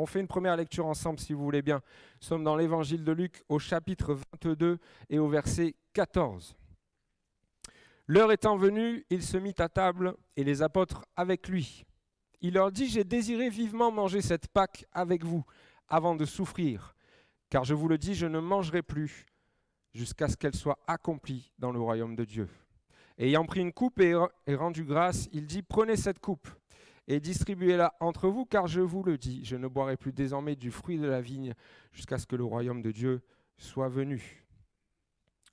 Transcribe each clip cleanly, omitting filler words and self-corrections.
On fait une première lecture ensemble si vous voulez bien. Nous sommes dans l'évangile de Luc au chapitre 22 et au verset 14. L'heure étant venue, il se mit à table et les apôtres avec lui. Il leur dit, j'ai désiré vivement manger cette Pâque avec vous avant de souffrir, car je vous le dis, je ne mangerai plus jusqu'à ce qu'elle soit accomplie dans le royaume de Dieu. Et ayant pris une coupe et rendu grâce, il dit, prenez cette coupe et distribuez-la entre vous, car je vous le dis, je ne boirai plus désormais du fruit de la vigne jusqu'à ce que le royaume de Dieu soit venu.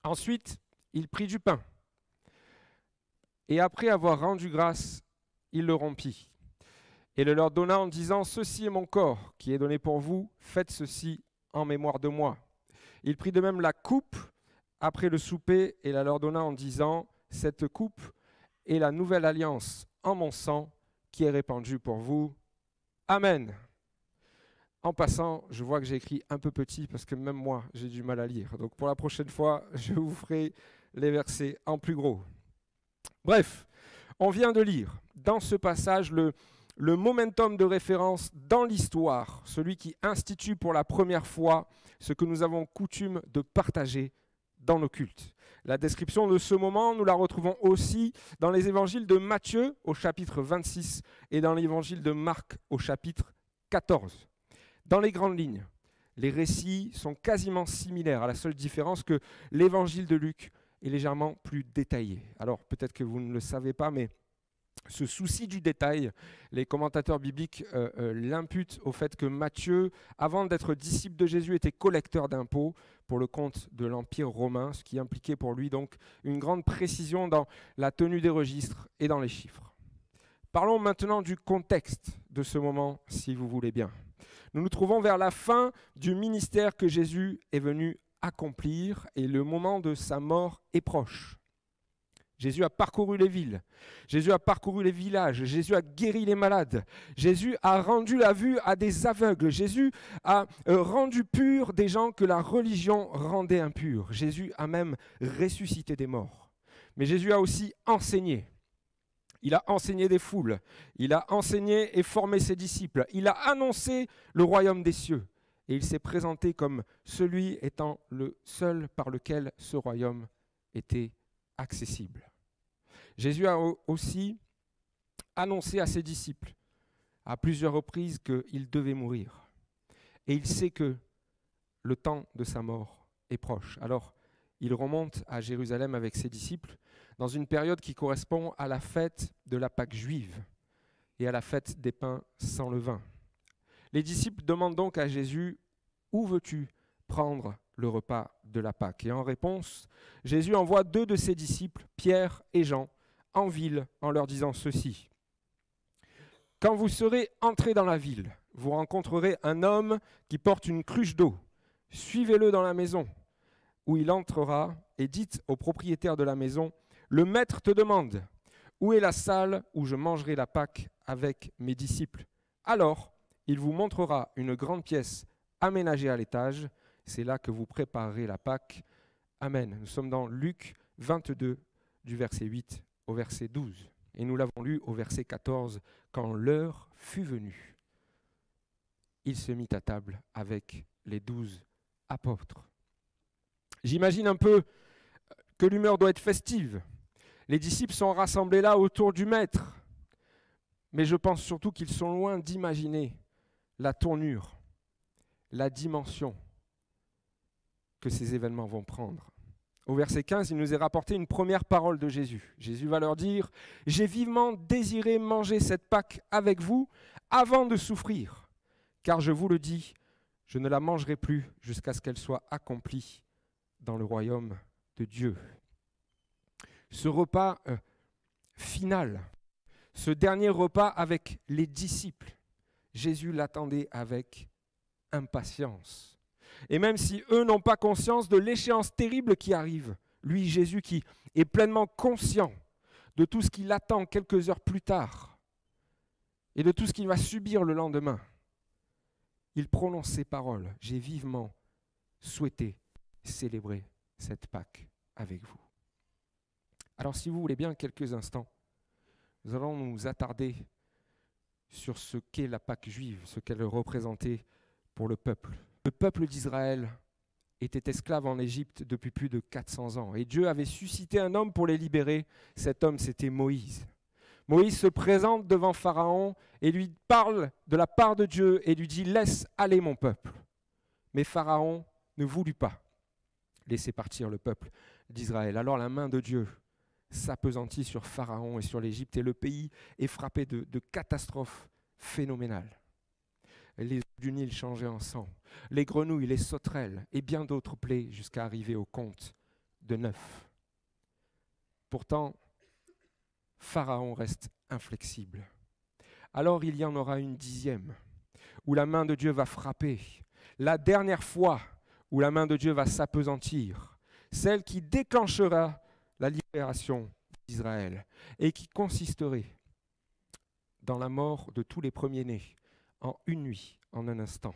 Ensuite, il prit du pain et après avoir rendu grâce, il le rompit et le leur donna en disant, ceci est mon corps qui est donné pour vous, faites ceci en mémoire de moi. Il prit de même la coupe après le souper et la leur donna en disant, cette coupe est la nouvelle alliance en mon sang qui est répandue pour vous. Amen. En passant, je vois que j'ai écrit un peu petit parce que même moi, j'ai du mal à lire. Donc pour la prochaine fois, je vous ferai les versets en plus gros. Bref, on vient de lire dans ce passage le momentum de référence dans l'histoire, celui qui institue pour la première fois ce que nous avons coutume de partager dans nos cultes. La description de ce moment, nous la retrouvons aussi dans les évangiles de Matthieu au chapitre 26 et dans l'évangile de Marc au chapitre 14. Dans les grandes lignes, les récits sont quasiment similaires, à la seule différence que l'évangile de Luc est légèrement plus détaillé. Alors peut-être que vous ne le savez pas, mais ce souci du détail, les commentateurs bibliques l'imputent au fait que Matthieu, avant d'être disciple de Jésus, était collecteur d'impôts pour le compte de l'Empire romain, ce qui impliquait pour lui donc une grande précision dans la tenue des registres et dans les chiffres. Parlons maintenant du contexte de ce moment, si vous voulez bien. Nous nous trouvons vers la fin du ministère que Jésus est venu accomplir et le moment de sa mort est proche. Jésus a parcouru les villes, Jésus a parcouru les villages, Jésus a guéri les malades, Jésus a rendu la vue à des aveugles, Jésus a rendu purs des gens que la religion rendait impurs, Jésus a même ressuscité des morts. Mais Jésus a aussi enseigné. Il a enseigné des foules, il a enseigné et formé ses disciples, il a annoncé le royaume des cieux et il s'est présenté comme celui étant le seul par lequel ce royaume était accessible. Jésus a aussi annoncé à ses disciples à plusieurs reprises qu'il devait mourir. Et il sait que le temps de sa mort est proche. Alors, il remonte à Jérusalem avec ses disciples dans une période qui correspond à la fête de la Pâque juive et à la fête des pains sans levain. Les disciples demandent donc à Jésus, « Où veux-tu prendre le repas de la Pâque ?» Et en réponse, Jésus envoie 2 de ses disciples, Pierre et Jean, en ville en leur disant ceci. « Quand vous serez entrés dans la ville, vous rencontrerez un homme qui porte une cruche d'eau. Suivez-le dans la maison où il entrera et dites au propriétaire de la maison, « Le maître te demande, où est la salle où je mangerai la Pâque avec mes disciples ?» Alors, il vous montrera une grande pièce aménagée à l'étage. C'est là que vous préparerez la Pâque. Amen. Nous sommes dans Luc 22, du verset 8 au verset 12. Et nous l'avons lu au verset 14. Quand l'heure fut venue, il se mit à table avec les 12 apôtres. J'imagine un peu que l'humeur doit être festive. Les disciples sont rassemblés là autour du maître. Mais je pense surtout qu'ils sont loin d'imaginer la tournure, la dimension que ces événements vont prendre. Au verset 15, il nous est rapporté une première parole de Jésus. Jésus va leur dire « J'ai vivement désiré manger cette Pâque avec vous avant de souffrir, car je vous le dis, je ne la mangerai plus jusqu'à ce qu'elle soit accomplie dans le royaume de Dieu. » Ce repas final, ce dernier repas avec les disciples, Jésus l'attendait avec impatience. Et même si eux n'ont pas conscience de l'échéance terrible qui arrive, lui, Jésus, qui est pleinement conscient de tout ce qui l'attend quelques heures plus tard et de tout ce qu'il va subir le lendemain, il prononce ces paroles. « J'ai vivement souhaité célébrer cette Pâque avec vous. » Alors si vous voulez bien quelques instants, nous allons nous attarder sur ce qu'est la Pâque juive, ce qu'elle représentait pour le peuple. Le peuple d'Israël était esclave en Égypte depuis plus de 400 ans. Et Dieu avait suscité un homme pour les libérer. Cet homme, c'était Moïse. Moïse se présente devant Pharaon et lui parle de la part de Dieu et lui dit « Laisse aller mon peuple ». Mais Pharaon ne voulut pas laisser partir le peuple d'Israël. Alors la main de Dieu s'appesantit sur Pharaon et sur l'Égypte et le pays est frappé de catastrophes phénoménales. Les eaux du Nil changeaient en sang, les grenouilles, les sauterelles et bien d'autres plaies jusqu'à arriver au compte de 9. Pourtant, Pharaon reste inflexible. Alors il y en aura une 10e, où la main de Dieu va frapper, la dernière fois où la main de Dieu va s'appesantir, celle qui déclenchera la libération d'Israël et qui consisterait dans la mort de tous les premiers-nés en une nuit, en un instant.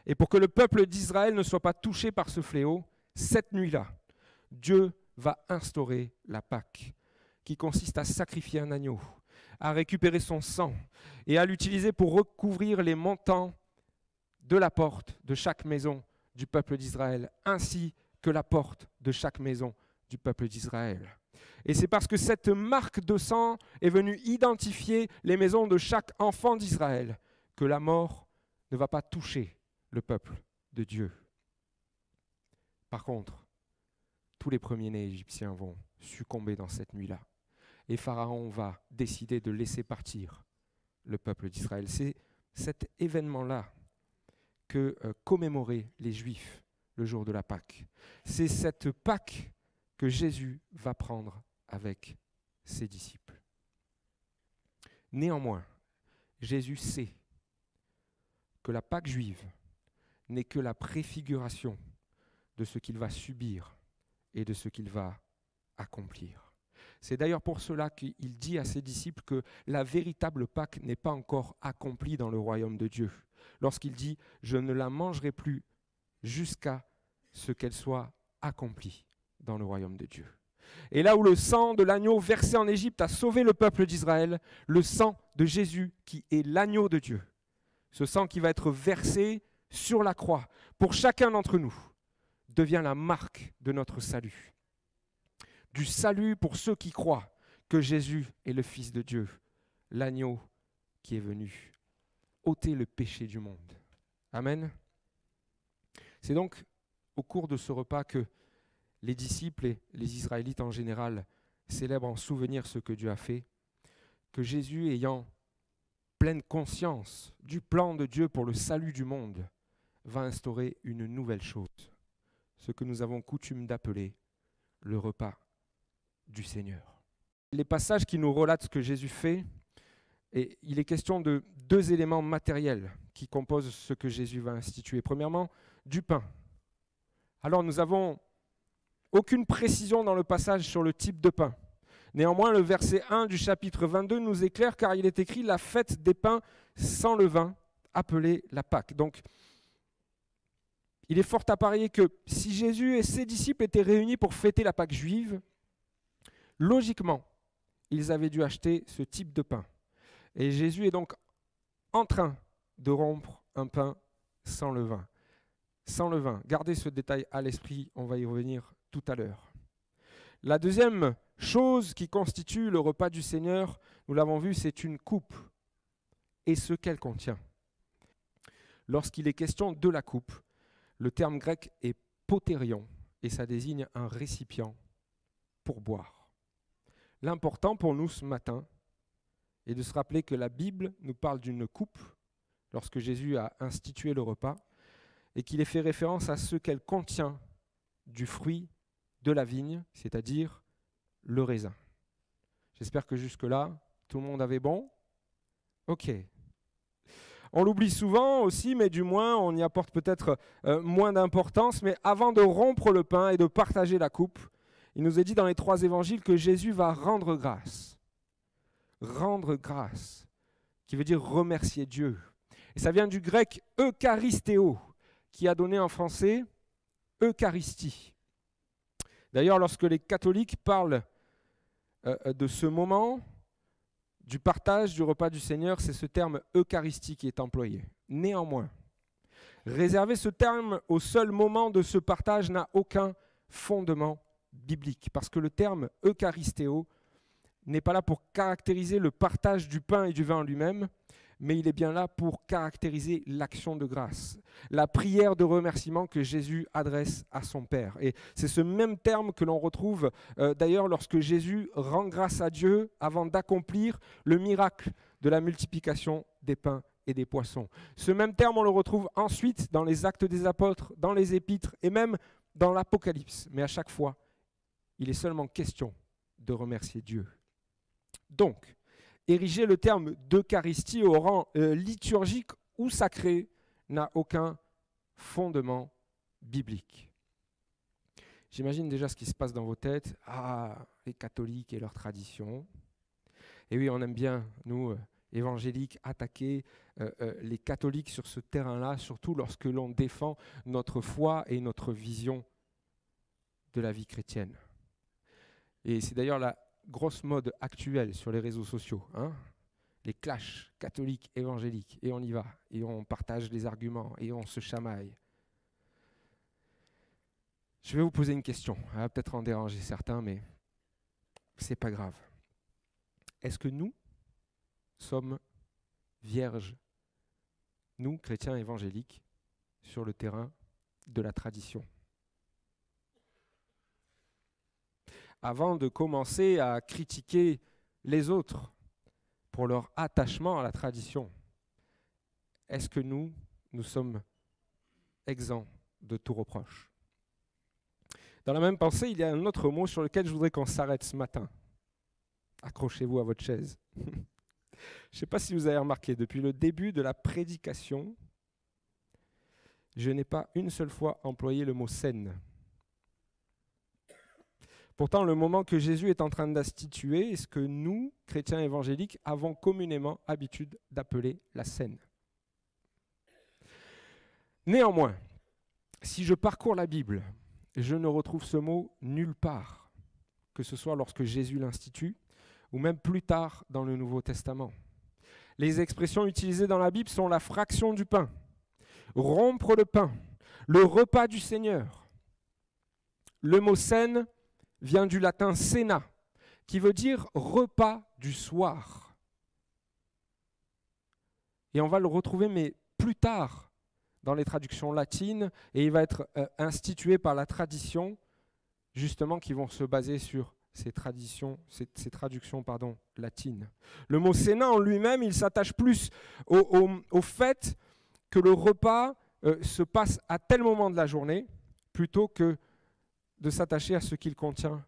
Et pour que le peuple d'Israël ne soit pas touché par ce fléau, cette nuit-là, Dieu va instaurer la Pâque, qui consiste à sacrifier un agneau, à récupérer son sang et à l'utiliser pour recouvrir les montants de la porte de chaque maison du peuple d'Israël, ainsi que la porte de chaque maison du peuple d'Israël. Et c'est parce que cette marque de sang est venue identifier les maisons de chaque enfant d'Israël que la mort ne va pas toucher le peuple de Dieu. Par contre, tous les premiers-nés égyptiens vont succomber dans cette nuit-là. Et Pharaon va décider de laisser partir le peuple d'Israël. C'est cet événement-là que commémoraient les Juifs le jour de la Pâque. C'est cette Pâque que Jésus va prendre avec ses disciples. Néanmoins, Jésus sait que la Pâque juive n'est que la préfiguration de ce qu'il va subir et de ce qu'il va accomplir. C'est d'ailleurs pour cela qu'il dit à ses disciples que la véritable Pâque n'est pas encore accomplie dans le royaume de Dieu. Lorsqu'il dit « Je ne la mangerai plus jusqu'à ce qu'elle soit accomplie dans le royaume de Dieu ». Et là où le sang de l'agneau versé en Égypte a sauvé le peuple d'Israël, le sang de Jésus qui est l'agneau de Dieu, ce sang qui va être versé sur la croix pour chacun d'entre nous, devient la marque de notre salut. Du salut pour ceux qui croient que Jésus est le Fils de Dieu, l'agneau qui est venu ôter le péché du monde. Amen. C'est donc au cours de ce repas que les disciples et les Israélites en général célèbrent en souvenir ce que Dieu a fait, que Jésus, ayant pleine conscience du plan de Dieu pour le salut du monde, va instaurer une nouvelle chose, ce que nous avons coutume d'appeler le repas du Seigneur. Les passages qui nous relatent ce que Jésus fait, et il est question de 2 éléments matériels qui composent ce que Jésus va instituer. Premièrement, du pain. Alors nous n'avons aucune précision dans le passage sur le type de pain. Néanmoins, le verset 1 du chapitre 22 nous éclaire car il est écrit « la fête des pains sans levain, appelée la Pâque ». Donc, il est fort à parier que si Jésus et ses disciples étaient réunis pour fêter la Pâque juive, logiquement, ils avaient dû acheter ce type de pain. Et Jésus est donc en train de rompre un pain sans levain. Sans levain. Gardez ce détail à l'esprit, on va y revenir tout à l'heure. La deuxième chose qui constitue le repas du Seigneur, nous l'avons vu, c'est une coupe et ce qu'elle contient. Lorsqu'il est question de la coupe, le terme grec est potérion et ça désigne un récipient pour boire. L'important pour nous ce matin est de se rappeler que la Bible nous parle d'une coupe lorsque Jésus a institué le repas et qu'il est fait référence à ce qu'elle contient du fruit de la vigne, c'est-à-dire le raisin. J'espère que jusque-là, tout le monde avait bon? Ok. On l'oublie souvent aussi, mais du moins, on y apporte peut-être moins d'importance. Mais avant de rompre le pain et de partager la coupe, il nous est dit dans les 3 évangiles que Jésus va rendre grâce. Rendre grâce, qui veut dire remercier Dieu. Et ça vient du grec « eucharistéo », qui a donné en français « Eucharistie ». D'ailleurs, lorsque les catholiques parlent de ce moment du partage du repas du Seigneur, c'est ce terme Eucharistie qui est employé. Néanmoins, réserver ce terme au seul moment de ce partage n'a aucun fondement biblique, parce que le terme Eucharistéo n'est pas là pour caractériser le partage du pain et du vin en lui-même, mais il est bien là pour caractériser l'action de grâce, la prière de remerciement que Jésus adresse à son Père. Et c'est ce même terme que l'on retrouve d'ailleurs lorsque Jésus rend grâce à Dieu avant d'accomplir le miracle de la multiplication des pains et des poissons. Ce même terme, on le retrouve ensuite dans les Actes des Apôtres, dans les Épîtres et même dans l'Apocalypse. Mais à chaque fois, il est seulement question de remercier Dieu. Donc, ériger le terme d'Eucharistie au rang liturgique ou sacré n'a aucun fondement biblique. J'imagine déjà ce qui se passe dans vos têtes. Ah, les catholiques et leurs traditions. Et oui, on aime bien, nous, évangéliques, attaquer les catholiques sur ce terrain-là, surtout lorsque l'on défend notre foi et notre vision de la vie chrétienne. Et c'est d'ailleurs la grosse mode actuelle sur les réseaux sociaux, hein, les clashs catholiques, évangéliques, et on y va, et on partage les arguments, et on se chamaille. Je vais vous poser une question, elle va peut-être en déranger certains, mais c'est pas grave. Est-ce que nous sommes vierges, nous, chrétiens évangéliques, sur le terrain de la tradition ? Avant de commencer à critiquer les autres pour leur attachement à la tradition, est-ce que nous sommes exempts de tout reproche ? Dans la même pensée, il y a un autre mot sur lequel je voudrais qu'on s'arrête ce matin. Accrochez-vous à votre chaise. Je ne sais pas si vous avez remarqué, depuis le début de la prédication, je n'ai pas une seule fois employé le mot scène. Pourtant, le moment que Jésus est en train d'instituer est ce que nous, chrétiens évangéliques, avons communément habitude d'appeler la scène. Néanmoins, si je parcours la Bible, je ne retrouve ce mot nulle part, que ce soit lorsque Jésus l'institue, ou même plus tard dans le Nouveau Testament. Les expressions utilisées dans la Bible sont la fraction du pain, rompre le pain, le repas du Seigneur. Le mot scène vient du latin cena, qui veut dire repas du soir. Et on va le retrouver, mais plus tard, dans les traductions latines, et il va être institué par la tradition, justement, qui vont se baser sur ces traductions latines. Le mot cena en lui-même, il s'attache plus au fait que le repas se passe à tel moment de la journée, plutôt que de s'attacher à ce qu'il contient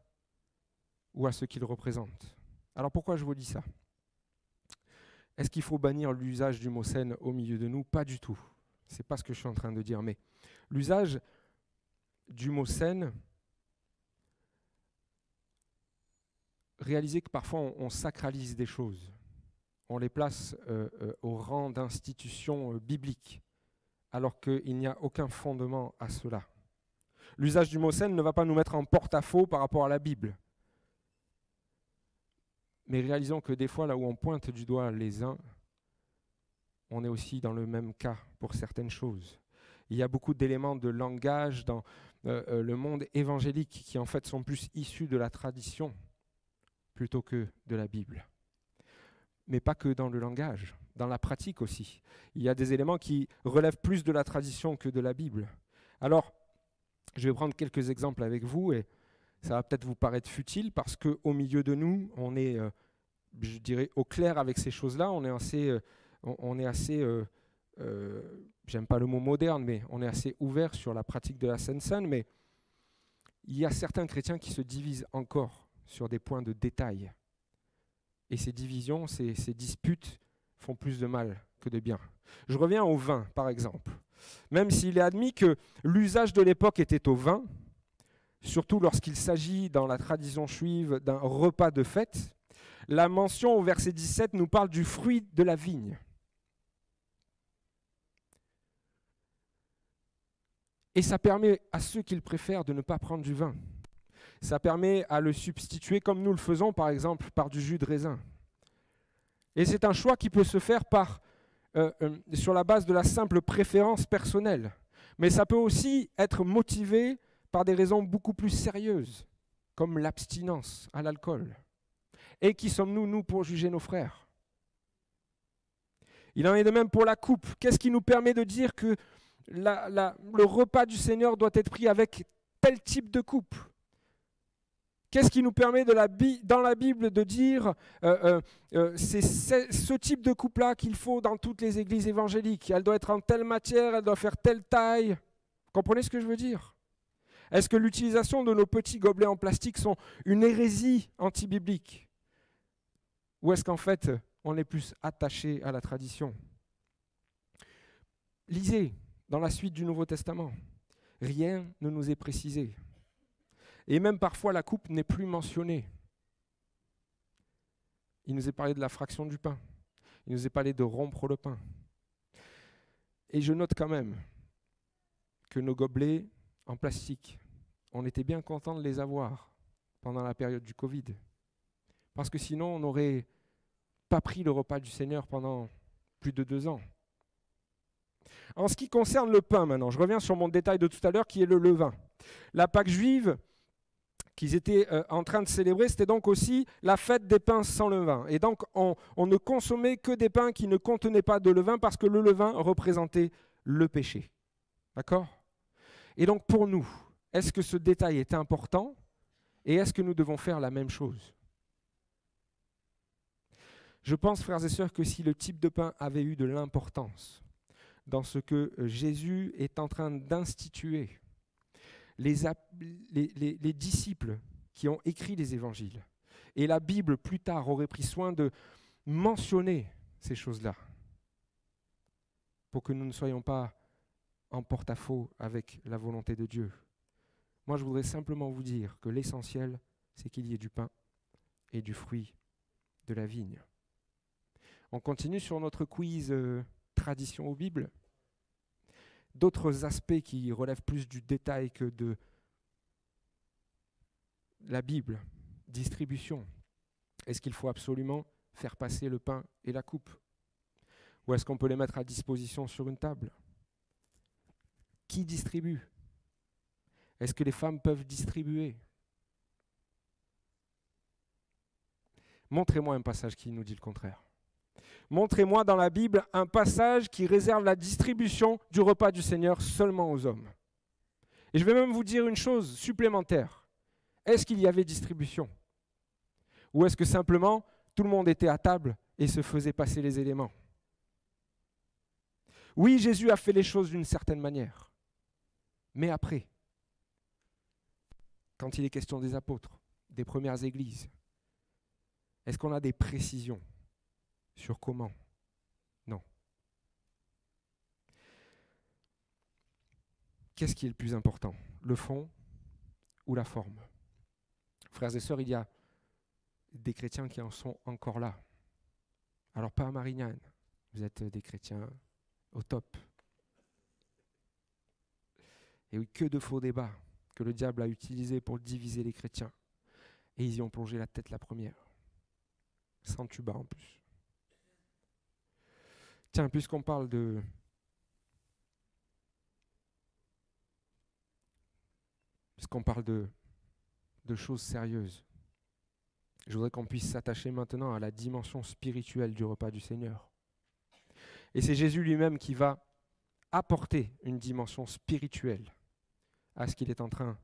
ou à ce qu'il représente. Alors pourquoi je vous dis ça ? Est-ce qu'il faut bannir l'usage du mot scène au milieu de nous ? Pas du tout. Ce n'est pas ce que je suis en train de dire. Mais l'usage du mot scène, réalisez que parfois on sacralise des choses. On les place au rang d'institutions bibliques, alors qu'il n'y a aucun fondement à cela. L'usage du mot scène ne va pas nous mettre en porte-à-faux par rapport à la Bible. Mais réalisons que des fois, là où on pointe du doigt les uns, on est aussi dans le même cas pour certaines choses. Il y a beaucoup d'éléments de langage dans le monde évangélique qui en fait sont plus issus de la tradition plutôt que de la Bible. Mais pas que dans le langage, dans la pratique aussi. Il y a des éléments qui relèvent plus de la tradition que de la Bible. Alors, je vais prendre quelques exemples avec vous et ça va peut-être vous paraître futile parce qu'au milieu de nous, on est, je dirais, au clair avec ces choses-là. On est assez j'aime pas le mot moderne, mais on est assez ouvert sur la pratique de la Sainte Seine. Mais il y a certains chrétiens qui se divisent encore sur des points de détail. Et ces divisions, ces disputes font plus de mal que de bien. Je reviens au vin, par exemple. Même s'il est admis que l'usage de l'époque était au vin, surtout lorsqu'il s'agit dans la tradition juive d'un repas de fête, la mention au verset 17 nous parle du fruit de la vigne. Et ça permet à ceux qui le préfèrent de ne pas prendre du vin. Ça permet à le substituer comme nous le faisons, par exemple, par du jus de raisin. Et c'est un choix qui peut se faire sur la base de la simple préférence personnelle. Mais ça peut aussi être motivé par des raisons beaucoup plus sérieuses, comme l'abstinence à l'alcool. Et qui sommes-nous, nous, pour juger nos frères? Il en est de même pour la coupe. Qu'est-ce qui nous permet de dire que le repas du Seigneur doit être pris avec tel type de coupe? Qu'est-ce qui nous permet dans la Bible de dire c'est ce type de coupe-là qu'il faut dans toutes les églises évangéliques? Elle doit être en telle matière, elle doit faire telle taille. Vous comprenez ce que je veux dire? Est-ce que l'utilisation de nos petits gobelets en plastique sont une hérésie anti-biblique? Ou est-ce qu'en fait, on est plus attaché à la tradition? Lisez dans la suite du Nouveau Testament. Rien ne nous est précisé. Et même parfois, la coupe n'est plus mentionnée. Il nous est parlé de la fraction du pain. Il nous est parlé de rompre le pain. Et je note quand même que nos gobelets en plastique, on était bien content de les avoir pendant la période du Covid. Parce que sinon, on n'aurait pas pris le repas du Seigneur pendant plus de 2 ans. En ce qui concerne le pain maintenant, je reviens sur mon détail de tout à l'heure qui est le levain. La Pâque juive qu'ils étaient en train de célébrer, c'était donc aussi la fête des pains sans levain. Et donc on ne consommait que des pains qui ne contenaient pas de levain parce que le levain représentait le péché. D'accord ? Et donc pour nous, est-ce que ce détail est important et est-ce que nous devons faire la même chose ? Je pense, frères et sœurs, que si le type de pain avait eu de l'importance dans ce que Jésus est en train d'instituer, les disciples qui ont écrit les évangiles et la Bible plus tard auraient pris soin de mentionner ces choses-là pour que nous ne soyons pas en porte-à-faux avec la volonté de Dieu. Moi, je voudrais simplement vous dire que l'essentiel, c'est qu'il y ait du pain et du fruit de la vigne. On continue sur notre quiz tradition aux Bibles. D'autres aspects qui relèvent plus du détail que de la Bible. Distribution. Est-ce qu'il faut absolument faire passer le pain et la coupe? Ou est-ce qu'on peut les mettre à disposition sur une table? Qui distribue? Est-ce que les femmes peuvent distribuer? Montrez-moi un passage qui nous dit le contraire. Montrez-moi dans la Bible un passage qui réserve la distribution du repas du Seigneur seulement aux hommes. Et je vais même vous dire une chose supplémentaire. Est-ce qu'il y avait distribution? Ou est-ce que simplement tout le monde était à table et se faisait passer les éléments? Oui, Jésus a fait les choses d'une certaine manière. Mais après, quand il est question des apôtres, des premières églises, est-ce qu'on a des précisions sur comment? Non. Qu'est-ce qui est le plus important? Le fond ou la forme? Frères et sœurs, il y a des chrétiens qui en sont encore là. Alors pas à Marignane, vous êtes des chrétiens au top. Et oui, que de faux débats que le diable a utilisés pour diviser les chrétiens. Et ils y ont plongé la tête la première. Sans tuba en plus. Tiens, puisqu'on parle de choses sérieuses, je voudrais qu'on puisse s'attacher maintenant à la dimension spirituelle du repas du Seigneur. Et c'est Jésus lui-même qui va apporter une dimension spirituelle à ce qu'il est en train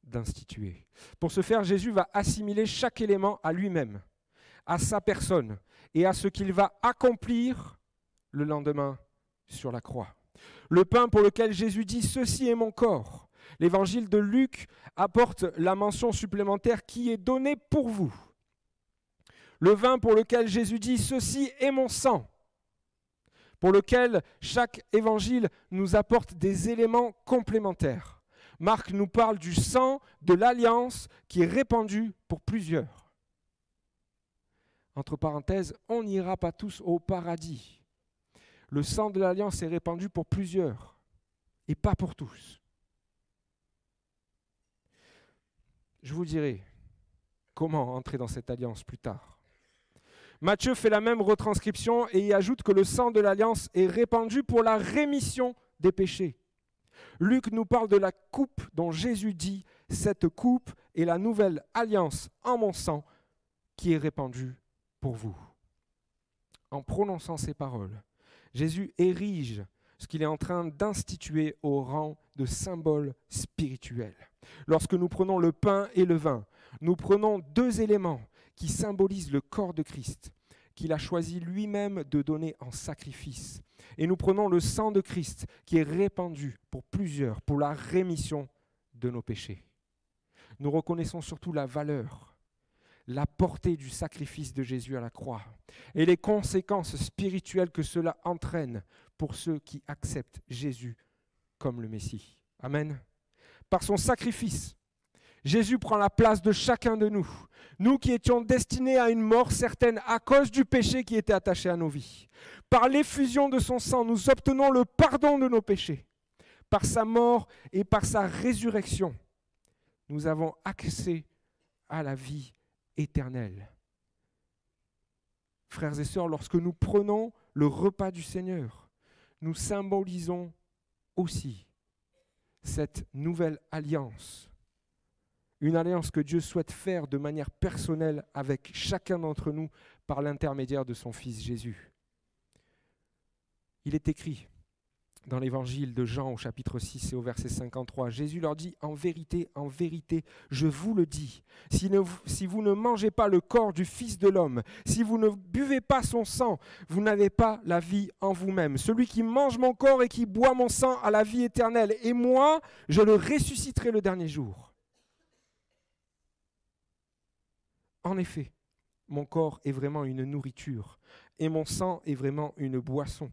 d'instituer. Pour ce faire, Jésus va assimiler chaque élément à lui-même, à sa personne et à ce qu'il va accomplir le lendemain sur la croix. Le pain pour lequel Jésus dit « Ceci est mon corps ». L'évangile de Luc apporte la mention supplémentaire qui est donnée pour vous. Le vin pour lequel Jésus dit « Ceci est mon sang », pour lequel chaque évangile nous apporte des éléments complémentaires. Marc nous parle du sang de l'alliance qui est répandu pour plusieurs. Entre parenthèses, on n'ira pas tous au paradis. Le sang de l'alliance est répandu pour plusieurs et pas pour tous. Je vous dirai comment entrer dans cette alliance plus tard. Matthieu fait la même retranscription et y ajoute que le sang de l'alliance est répandu pour la rémission des péchés. Luc nous parle de la coupe dont Jésus dit « Cette coupe est la nouvelle alliance en mon sang qui est répandue pour vous. » En prononçant ces paroles, Jésus érige ce qu'il est en train d'instituer au rang de symbole spirituel. Lorsque nous prenons le pain et le vin, nous prenons deux éléments qui symbolisent le corps de Christ, qu'il a choisi lui-même de donner en sacrifice. Et nous prenons le sang de Christ qui est répandu pour plusieurs, pour la rémission de nos péchés. Nous reconnaissons surtout la valeur, la portée du sacrifice de Jésus à la croix et les conséquences spirituelles que cela entraîne pour ceux qui acceptent Jésus comme le Messie. Amen. Par son sacrifice, Jésus prend la place de chacun de nous, nous qui étions destinés à une mort certaine à cause du péché qui était attaché à nos vies. Par l'effusion de son sang, nous obtenons le pardon de nos péchés. Par sa mort et par sa résurrection, nous avons accès à la vie éternelle. Frères et sœurs, lorsque nous prenons le repas du Seigneur, nous symbolisons aussi cette nouvelle alliance. Une alliance que Dieu souhaite faire de manière personnelle avec chacun d'entre nous par l'intermédiaire de son Fils Jésus. Il est écrit dans l'évangile de Jean au chapitre 6 et au verset 53, Jésus leur dit « En vérité, je vous le dis, si vous ne mangez pas le corps du Fils de l'homme, si vous ne buvez pas son sang, vous n'avez pas la vie en vous-même. Celui qui mange mon corps et qui boit mon sang a la vie éternelle, et moi, je le ressusciterai le dernier jour. » En effet, mon corps est vraiment une nourriture et mon sang est vraiment une boisson.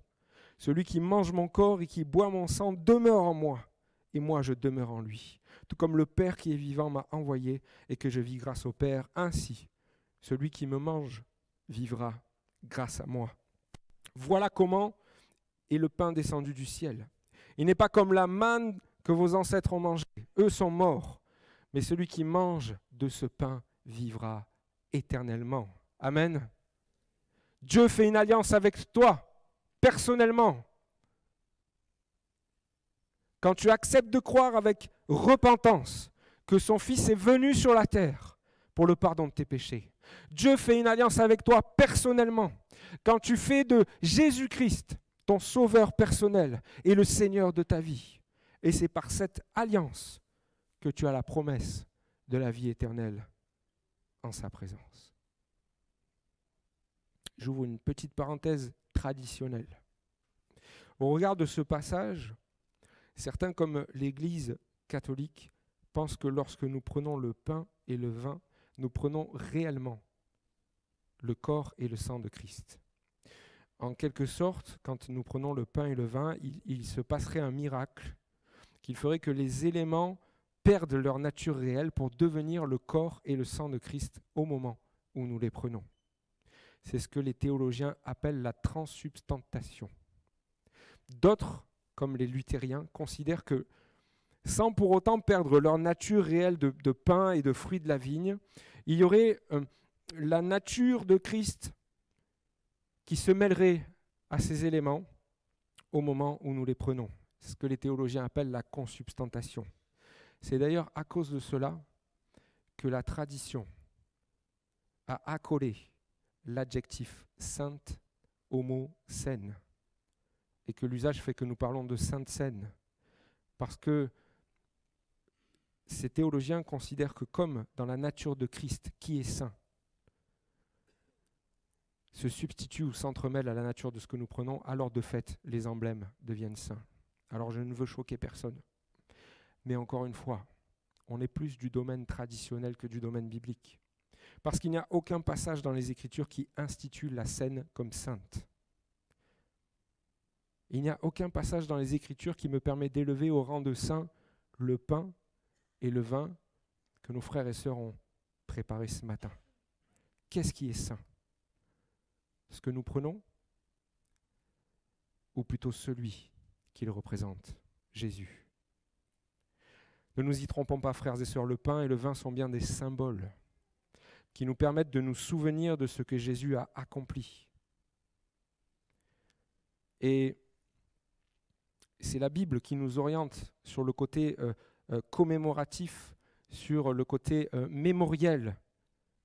Celui qui mange mon corps et qui boit mon sang demeure en moi et moi je demeure en lui. Tout comme le Père qui est vivant m'a envoyé et que je vis grâce au Père, ainsi celui qui me mange vivra grâce à moi. Voilà comment est le pain descendu du ciel. Il n'est pas comme la manne que vos ancêtres ont mangée. Eux sont morts, mais celui qui mange de ce pain vivra éternellement. Amen. Dieu fait une alliance avec toi, personnellement. Quand tu acceptes de croire avec repentance que son Fils est venu sur la terre pour le pardon de tes péchés. Dieu fait une alliance avec toi personnellement. Quand tu fais de Jésus-Christ ton sauveur personnel et le Seigneur de ta vie. Et c'est par cette alliance que tu as la promesse de la vie éternelle en sa présence. J'ouvre une petite parenthèse traditionnelle. Au regard de ce passage, certains comme l'Église catholique pensent que lorsque nous prenons le pain et le vin, nous prenons réellement le corps et le sang de Christ. En quelque sorte, quand nous prenons le pain et le vin, il se passerait un miracle qui ferait que les éléments perdent leur nature réelle pour devenir le corps et le sang de Christ au moment où nous les prenons. C'est ce que les théologiens appellent la transsubstantiation. D'autres, comme les luthériens, considèrent que, sans pour autant perdre leur nature réelle de pain et de fruits de la vigne, il y aurait la nature de Christ qui se mêlerait à ces éléments au moment où nous les prenons. C'est ce que les théologiens appellent la consubstantiation. C'est d'ailleurs à cause de cela que la tradition a accolé l'adjectif sainte au mot saine et que l'usage fait que nous parlons de sainte saine parce que ces théologiens considèrent que comme dans la nature de Christ qui est saint se substitue ou s'entremêle à la nature de ce que nous prenons, alors de fait les emblèmes deviennent saints. Alors je ne veux choquer personne, mais encore une fois, on est plus du domaine traditionnel que du domaine biblique. Parce qu'il n'y a aucun passage dans les Écritures qui institue la scène comme sainte. Il n'y a aucun passage dans les Écritures qui me permet d'élever au rang de saint le pain et le vin que nos frères et sœurs ont préparé ce matin. Qu'est-ce qui est saint ? Ce que nous prenons ? Ou plutôt celui qu'il représente, Jésus ? Ne nous y trompons pas, frères et sœurs, le pain et le vin sont bien des symboles. qui nous permettent de nous souvenir de ce que Jésus a accompli. Et c'est la Bible qui nous oriente sur le côté commémoratif, sur le côté mémoriel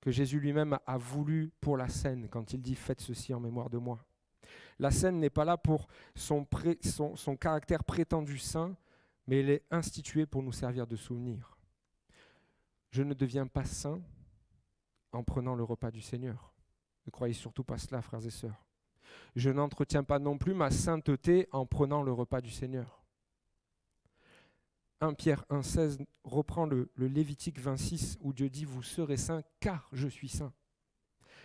que Jésus lui-même a voulu pour la scène, quand il dit « Faites ceci en mémoire de moi ». La scène n'est pas là pour son caractère prétendu saint, mais elle est instituée pour nous servir de souvenir. Je ne deviens pas saint en prenant le repas du Seigneur. Ne croyez surtout pas cela, frères et sœurs. Je n'entretiens pas non plus ma sainteté en prenant le repas du Seigneur. 1 Pierre 1,16 reprend le Lévitique 26 où Dieu dit « Vous serez saints car je suis saint ».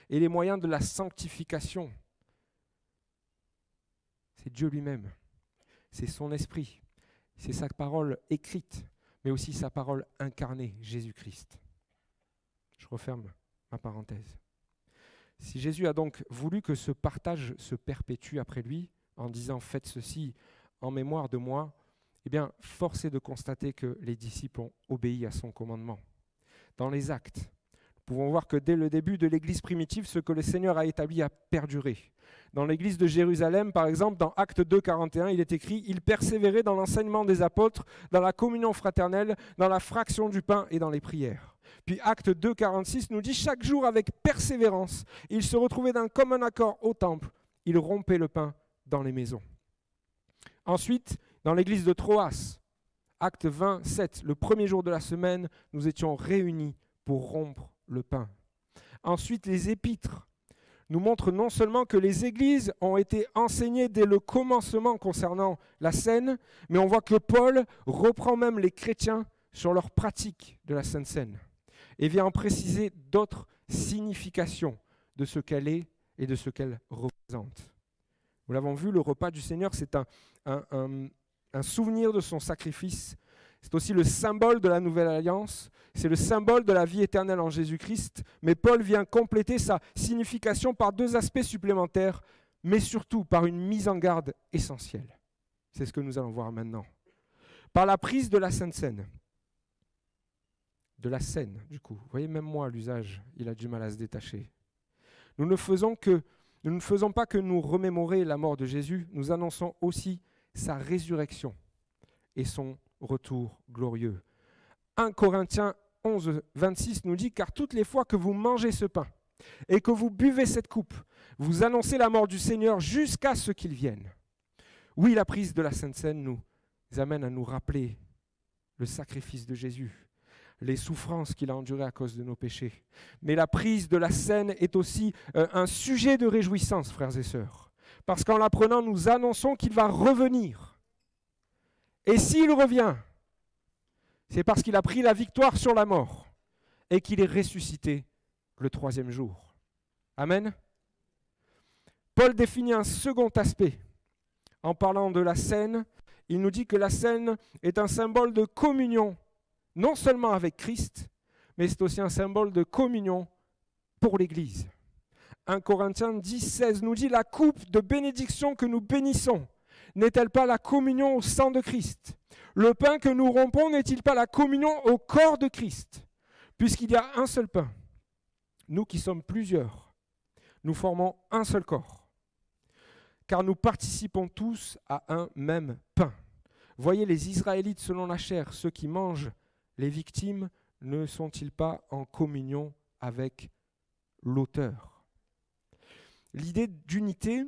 Et les moyens de la sanctification, c'est Dieu lui-même, c'est son esprit, c'est sa parole écrite, mais aussi sa parole incarnée, Jésus-Christ. Je referme ma parenthèse. Si Jésus a donc voulu que ce partage se perpétue après lui, en disant « Faites ceci en mémoire de moi », eh bien, force est de constater que les disciples ont obéi à son commandement. Dans les actes, nous pouvons voir que dès le début de l'Église primitive, ce que le Seigneur a établi a perduré. Dans l'Église de Jérusalem, par exemple, dans Actes 2, 41, il est écrit « Ils persévéraient dans l'enseignement des apôtres, dans la communion fraternelle, dans la fraction du pain et dans les prières. » Puis Actes 2, 46 nous dit « Chaque jour, avec persévérance, ils se retrouvaient d'un commun accord au temple. Ils rompaient le pain dans les maisons. » Ensuite, dans l'église de Troas, Acte 27, le premier jour de la semaine, nous étions réunis pour rompre le pain. Ensuite, les épîtres nous montrent non seulement que les églises ont été enseignées dès le commencement concernant la scène, mais on voit que Paul reprend même les chrétiens sur leur pratique de la Sainte Seine et vient en préciser d'autres significations de ce qu'elle est et de ce qu'elle représente. Nous l'avons vu, le repas du Seigneur, c'est un souvenir de son sacrifice. C'est aussi le symbole de la nouvelle alliance. C'est le symbole de la vie éternelle en Jésus-Christ. Mais Paul vient compléter sa signification par deux aspects supplémentaires, mais surtout par une mise en garde essentielle. C'est ce que nous allons voir maintenant. Par la prise de la Sainte Seine. De la scène, du coup. Vous voyez, même moi, à l'usage, il a du mal à se détacher. Nous ne faisons pas que nous remémorer la mort de Jésus, nous annonçons aussi sa résurrection et son retour glorieux. 1 Corinthiens 11, 26 nous dit « Car toutes les fois que vous mangez ce pain et que vous buvez cette coupe, vous annoncez la mort du Seigneur jusqu'à ce qu'il vienne. » Oui, la prise de la Sainte Seine nous amène à nous rappeler le sacrifice de Jésus, les souffrances qu'il a endurées à cause de nos péchés. Mais la prise de la scène est aussi un sujet de réjouissance, frères et sœurs. Parce qu'en l'apprenant, nous annonçons qu'il va revenir. Et s'il revient, c'est parce qu'il a pris la victoire sur la mort et qu'il est ressuscité le troisième jour. Amen. Paul définit un second aspect. En parlant de la scène, il nous dit que la scène est un symbole de communion, non seulement avec Christ, mais c'est aussi un symbole de communion pour l'Église. 1 Corinthiens 10, 16 nous dit « La coupe de bénédiction que nous bénissons, n'est-elle pas la communion au sang de Christ? Le pain que nous rompons n'est-il pas la communion au corps de Christ? Puisqu'il y a un seul pain, nous qui sommes plusieurs, nous formons un seul corps, car nous participons tous à un même pain. Voyez les Israélites selon la chair, ceux qui mangent les victimes, ne sont-ils pas en communion avec l'auteur? L'idée d'unité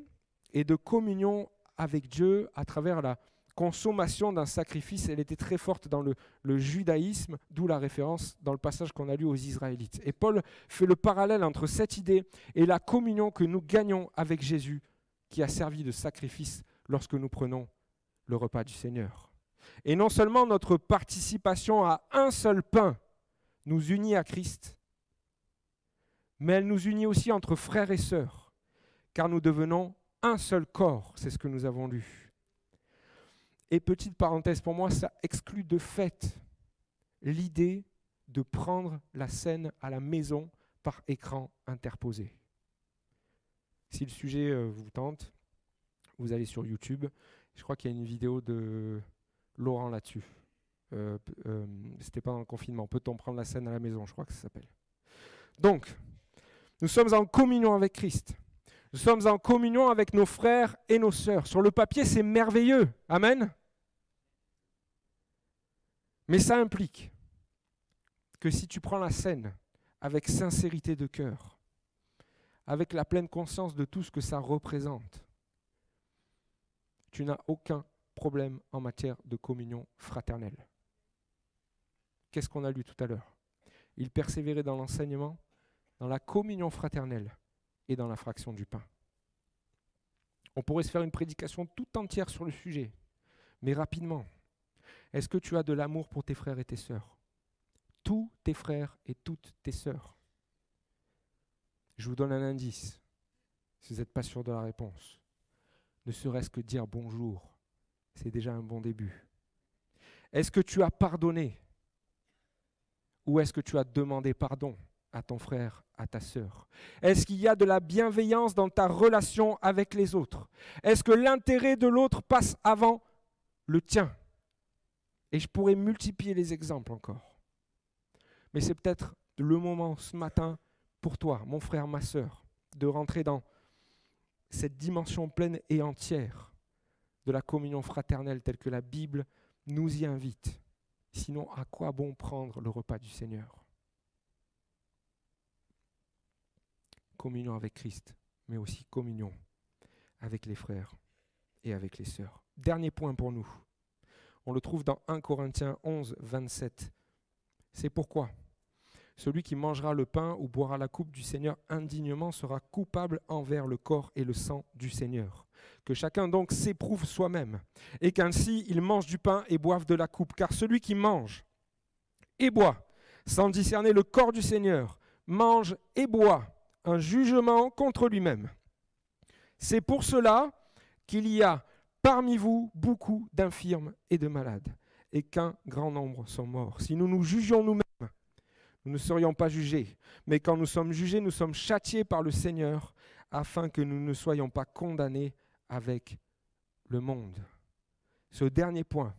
et de communion avec Dieu à travers la consommation d'un sacrifice, elle était très forte dans le judaïsme, d'où la référence dans le passage qu'on a lu aux Israélites. Et Paul fait le parallèle entre cette idée et la communion que nous gagnons avec Jésus, qui a servi de sacrifice lorsque nous prenons le repas du Seigneur. Et non seulement notre participation à un seul pain nous unit à Christ, mais elle nous unit aussi entre frères et sœurs, car nous devenons un seul corps, c'est ce que nous avons lu. Et petite parenthèse, pour moi, ça exclut de fait l'idée de prendre la scène à la maison par écran interposé. Si le sujet vous tente, vous allez sur YouTube. Je crois qu'il y a une vidéo de Laurent là-dessus. C'était pendant le confinement. Peut-on prendre la scène à la maison? Je crois que ça s'appelle. Donc, Nous sommes en communion avec Christ. Nous sommes en communion avec nos frères et nos sœurs. Sur le papier, c'est merveilleux. Amen. Mais ça implique que si tu prends la scène avec sincérité de cœur, avec la pleine conscience de tout ce que ça représente, tu n'as aucun problème en matière de communion fraternelle. Qu'est-ce qu'on a lu tout à l'heure? Il persévérait dans l'enseignement, dans la communion fraternelle et dans la fraction du pain. On pourrait se faire une prédication toute entière sur le sujet, mais rapidement. Est-ce que tu as de l'amour pour tes frères et tes sœurs? Tous tes frères et toutes tes sœurs. Je vous donne un indice, si vous n'êtes pas sûr de la réponse. Ne serait-ce que dire bonjour, c'est déjà un bon début. Est-ce que tu as pardonné? Ou est-ce que tu as demandé pardon à ton frère, à ta sœur? Est-ce qu'il y a de la bienveillance dans ta relation avec les autres? Est-ce que l'intérêt de l'autre passe avant le tien? Et je pourrais multiplier les exemples encore. Mais c'est peut-être le moment ce matin pour toi, mon frère, ma sœur, de rentrer dans cette dimension pleine et entière de la communion fraternelle telle que la Bible nous y invite. Sinon, à quoi bon prendre le repas du Seigneur? Communion avec Christ, mais aussi communion avec les frères et avec les sœurs. Dernier point pour nous. On le trouve dans 1 Corinthiens 11, 27. C'est pourquoi celui qui mangera le pain ou boira la coupe du Seigneur indignement sera coupable envers le corps et le sang du Seigneur. Que chacun donc s'éprouve soi-même, et qu'ainsi il mange du pain et boive de la coupe. Car celui qui mange et boit, sans discerner le corps du Seigneur, mange et boit un jugement contre lui-même. C'est pour cela qu'il y a parmi vous beaucoup d'infirmes et de malades, et qu'un grand nombre sont morts. Si nous nous jugions nous-mêmes, nous ne serions pas jugés. Mais quand nous sommes jugés, nous sommes châtiés par le Seigneur, afin que nous ne soyons pas condamnés avec le monde. Ce dernier point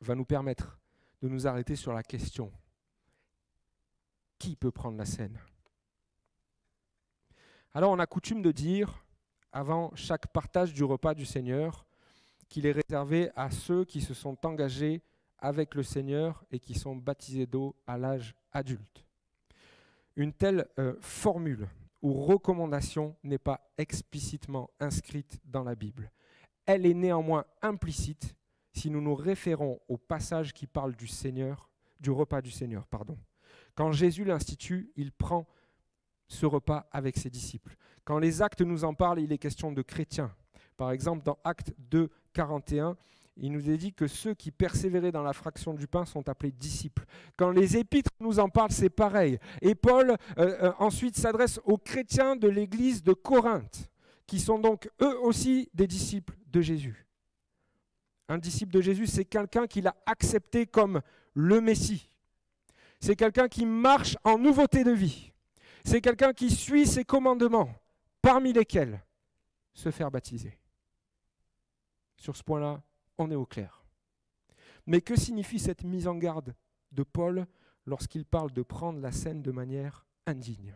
va nous permettre de nous arrêter sur la question: qui peut prendre la scène? Alors on a coutume de dire, avant chaque partage du repas du Seigneur, qu'il est réservé à ceux qui se sont engagés avec le Seigneur et qui sont baptisés d'eau à l'âge adulte. Une telle formule ou recommandation n'est pas explicitement inscrite dans la Bible. Elle est néanmoins implicite si nous nous référons au passage qui parle du Seigneur, du repas du Seigneur, pardon. Quand Jésus l'institue, il prend ce repas avec ses disciples. Quand les Actes nous en parlent, il est question de chrétiens. Par exemple, dans Actes 2, 41, il nous est dit que ceux qui persévéraient dans la fraction du pain sont appelés disciples. Quand les Épîtres nous en parlent, c'est pareil. Et Paul ensuite s'adresse aux chrétiens de l'église de Corinthe, qui sont donc eux aussi des disciples de Jésus. Un disciple de Jésus, c'est quelqu'un qui l'a accepté comme le Messie. C'est quelqu'un qui marche en nouveauté de vie. C'est quelqu'un qui suit ses commandements, parmi lesquels se faire baptiser. Sur ce point-là, on est au clair. Mais que signifie cette mise en garde de Paul lorsqu'il parle de prendre la scène de manière indigne?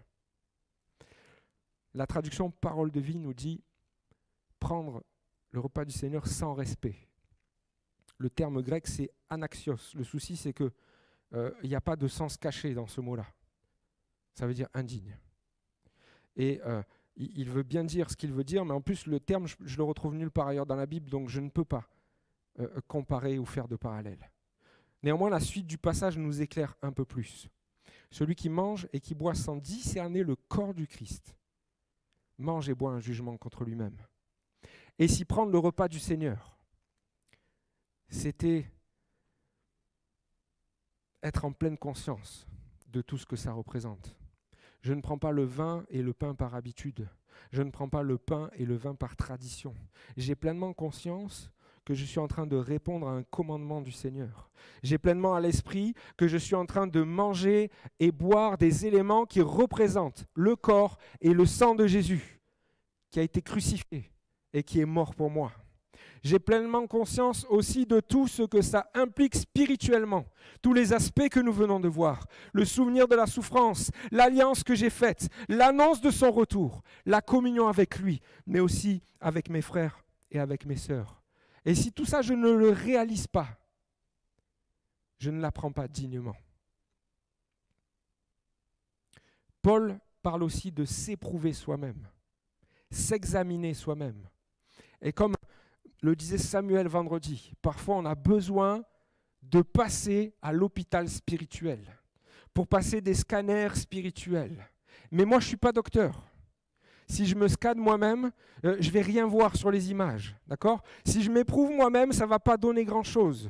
La traduction Parole de vie nous dit prendre le repas du Seigneur sans respect. Le terme grec, c'est anaxios. Le souci, c'est qu'il n'y a pas de sens caché dans ce mot-là. Ça veut dire indigne. Et il veut bien dire ce qu'il veut dire, mais en plus, le terme, je le retrouve nulle part ailleurs dans la Bible, donc je ne peux pas comparer ou faire de parallèle. Néanmoins, la suite du passage nous éclaire un peu plus. Celui qui mange et qui boit sans discerner le corps du Christ mange et boit un jugement contre lui-même. Et si prendre le repas du Seigneur, c'était être en pleine conscience de tout ce que ça représente. Je ne prends pas le vin et le pain par habitude. Je ne prends pas le pain et le vin par tradition. J'ai pleinement conscience que je suis en train de répondre à un commandement du Seigneur. J'ai pleinement à l'esprit que je suis en train de manger et boire des éléments qui représentent le corps et le sang de Jésus, qui a été crucifié et qui est mort pour moi. J'ai pleinement conscience aussi de tout ce que ça implique spirituellement, tous les aspects que nous venons de voir, le souvenir de la souffrance, l'alliance que j'ai faite, l'annonce de son retour, la communion avec lui, mais aussi avec mes frères et avec mes sœurs. Et si tout ça, je ne le réalise pas, je ne l'apprends pas dignement. Paul parle aussi de s'éprouver soi-même, s'examiner soi-même. Et comme le disait Samuel vendredi, parfois on a besoin de passer à l'hôpital spirituel, pour passer des scanners spirituels. Mais moi, je ne suis pas docteur. Si je me scanne moi-même, je ne vais rien voir sur les images. D'accord ? Si je m'éprouve moi-même, ça ne va pas donner grand-chose.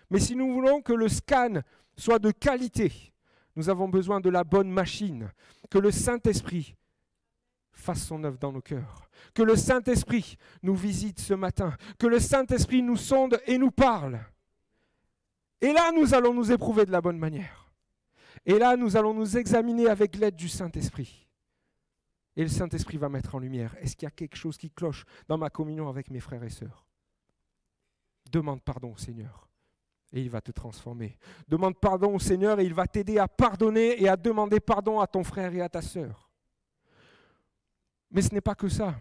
Mais si nous voulons que le scan soit de qualité, nous avons besoin de la bonne machine, que le Saint-Esprit fasse son œuvre dans nos cœurs, que le Saint-Esprit nous visite ce matin, que le Saint-Esprit nous sonde et nous parle. Et là, nous allons nous éprouver de la bonne manière. Et là, nous allons nous examiner avec l'aide du Saint-Esprit. Et le Saint-Esprit va mettre en lumière, est-ce qu'il y a quelque chose qui cloche dans ma communion avec mes frères et sœurs ? Demande pardon au Seigneur et il va te transformer. Demande pardon au Seigneur et il va t'aider à pardonner et à demander pardon à ton frère et à ta sœur. Mais ce n'est pas que ça.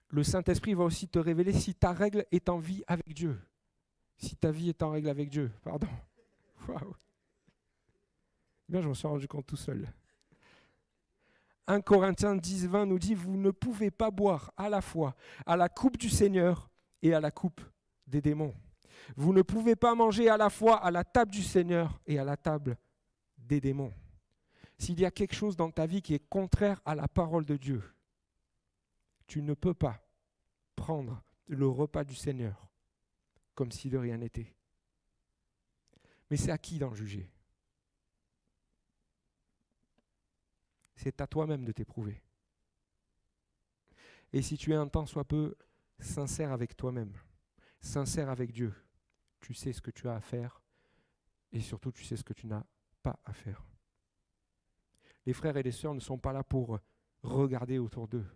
Le Saint-Esprit va aussi te révéler si ta règle est en vie avec Dieu. Si ta vie est en règle avec Dieu, pardon. Waouh. Bien, je m'en suis rendu compte tout seul. 1 Corinthiens 10, 20 nous dit « Vous ne pouvez pas boire à la fois à la coupe du Seigneur et à la coupe des démons. Vous ne pouvez pas manger à la fois à la table du Seigneur et à la table des démons. » S'il y a quelque chose dans ta vie qui est contraire à la parole de Dieu, tu ne peux pas prendre le repas du Seigneur comme si de rien n'était. Mais c'est à qui d'en juger ? C'est à toi-même de t'éprouver. Et si tu es un tant soit peu sincère avec toi-même, sincère avec Dieu, tu sais ce que tu as à faire et surtout tu sais ce que tu n'as pas à faire. Les frères et les sœurs ne sont pas là pour regarder autour d'eux,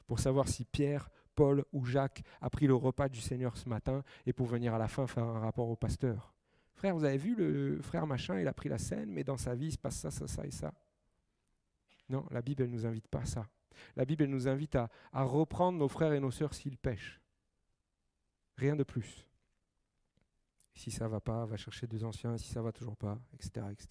pour savoir si Pierre, Paul ou Jacques a pris le repas du Seigneur ce matin et pour venir à la fin faire un rapport au pasteur. Frère, vous avez vu le frère machin, il a pris la scène, mais dans sa vie il se passe ça, ça, ça et ça. Non, la Bible, elle ne nous invite pas à ça. La Bible, elle nous invite à reprendre nos frères et nos sœurs s'ils pêchent. Rien de plus. Si ça ne va pas, va chercher deux anciens. Si ça ne va toujours pas, etc., etc.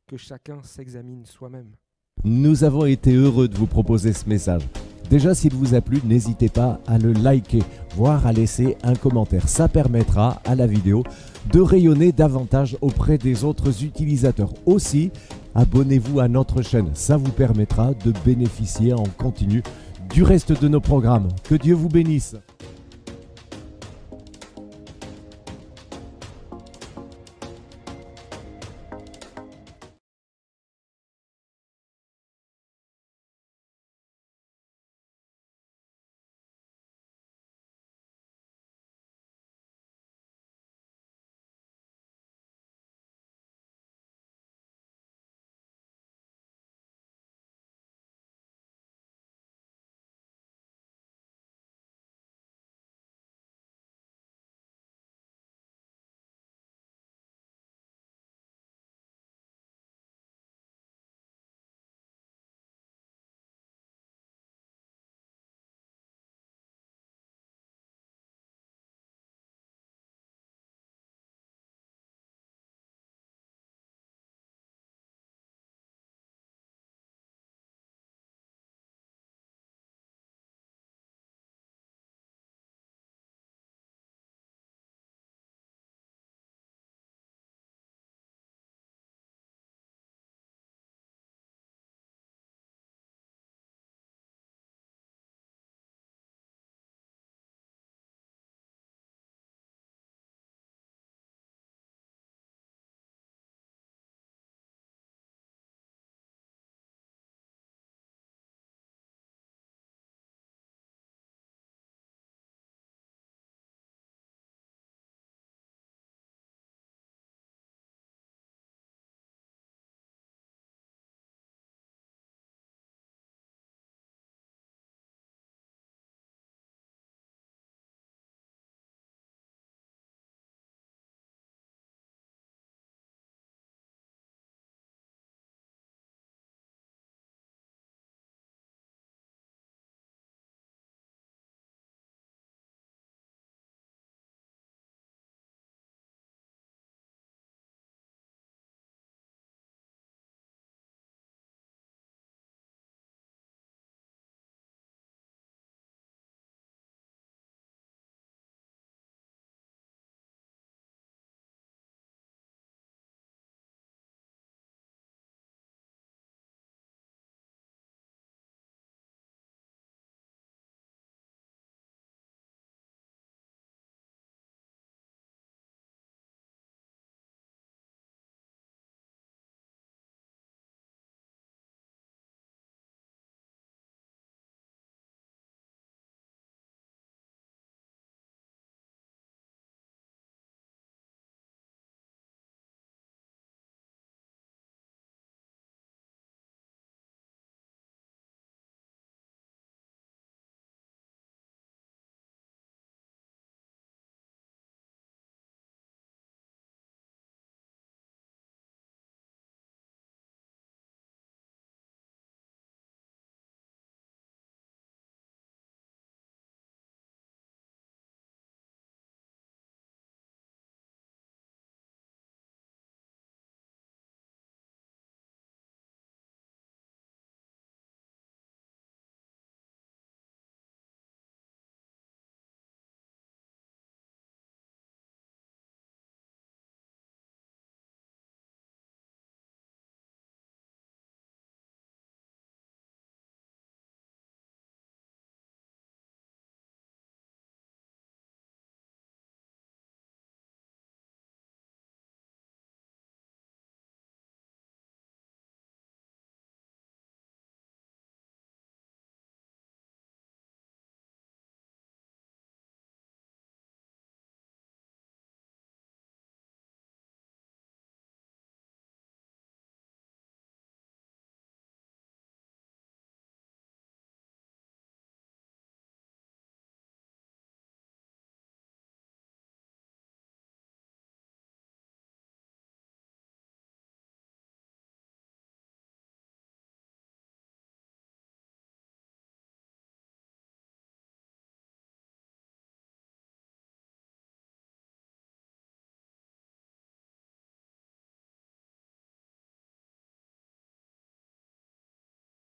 Que chacun s'examine soi-même. Nous avons été heureux de vous proposer ce message. Déjà, s'il vous a plu, n'hésitez pas à le liker, voire à laisser un commentaire. Ça permettra à la vidéo de rayonner davantage auprès des autres utilisateurs. Aussi, abonnez-vous à notre chaîne. Ça vous permettra de bénéficier en continu du reste de nos programmes. Que Dieu vous bénisse.